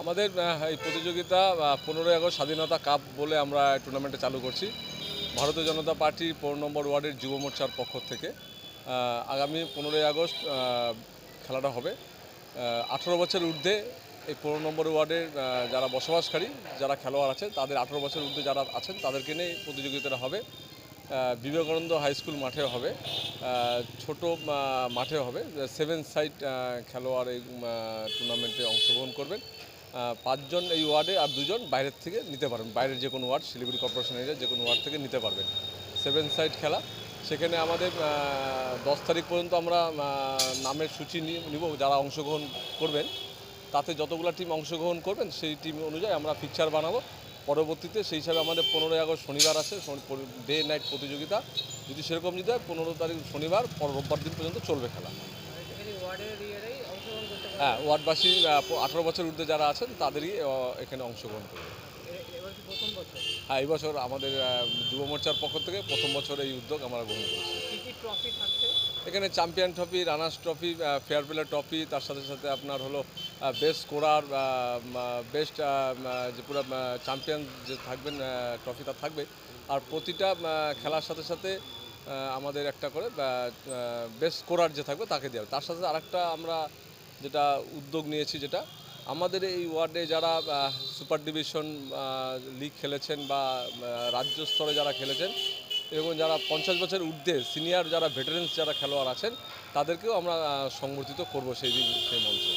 আমাদের এই প্রতিযোগিতা 15ই আগস্ট স্বাধীনতা কাপ বলে আমরা টুর্নামেন্টে চালু করছি। ভারতীয় জনতা পার্টি 15 নম্বর ওয়ার্ডের যুব মোর্চার পক্ষ থেকে আগামী 15ই আগস্ট খেলাটা হবে। 18 বছর ঊর্ধ্বে এই 15 নম্বর ওয়ার্ডের যারা বসবাসকারী, যারা খেলোয়াড় আছে, তাদের 18 বছর ঊর্ধ্বে যারা আছেন তাদেরকে নিয়ে প্রতিযোগিতাটা হবে। বিবেকানন্দ হাই স্কুল মাঠে হবে, ছোট মাঠে হবে। 7 সাইড খেলোয়াড় এই টুর্নামেন্টে অংশগ্রহণ করবেন। 5 জন এই ওয়ার্ডে আর 2 জন বাইরের থেকে নিতে পারবেন। বাইরের যে কোনো ওয়ার্ড, শিলিগুড়ি কর্পোরেশন এরিয়া যে কোনো ওয়ার্ড থেকে নিতে পারবেন। 7 সাইড খেলা। সেখানে আমাদের 10 তারিখ পর্যন্ত আমরা নামের সূচি নিব যারা অংশগ্রহণ করবেন। তাতে যতগুলো টিম অংশগ্রহণ করবেন সেই টিম অনুযায়ী আমরা ফিকচার বানাবো। পরবর্তীতে সেই হিসাবে আমাদের 15ই আগস্ট শনিবার আছে, ডে নাইট প্রতিযোগিতা। যদি সেরকম যদি হয় 15 তারিখ শনিবার, পর রোববার দিন পর্যন্ত চলবে খেলা। হ্যাঁ, ওয়ার্ডবাসী 18 বছর ঊর্ধ্বে যারা আছেন তাদেরই এখানে অংশগ্রহণ করবে। হ্যাঁ, এই বছর আমাদের যুব মোর্চার পক্ষ থেকে প্রথম বছর এই উদ্যোগ আমরা গ্রহণ করেছি। এখানে champion trophy, runners trophy, fair play trophy, তার সাথে সাথে আপনার হলো বেস্ট স্কোরার, বেস্ট যে পুরো চ্যাম্পিয়ন যে থাকবেন ট্রফিটা থাকবে। আর প্রতিটা খেলার সাথে সাথে আমাদের একটা করে বেস্ট স্কোরার যে থাকবে তাকে দেওয়া। তার সাথে আরেকটা আমরা যেটা উদ্যোগ নিয়েছি, যেটা আমাদের এই ওয়ার্ডে যারা সুপার ডিভিশন লিগ খেলেছেন বা রাজ্য স্তরে যারা খেলেছেন এবং যারা 50 বছর ঊর্ধ্বে সিনিয়র যারা ভেটারেন্স যারা খেলোয়াড় আছেন তাদেরকেও আমরা সংবর্ধিত করব সেই মঞ্চে।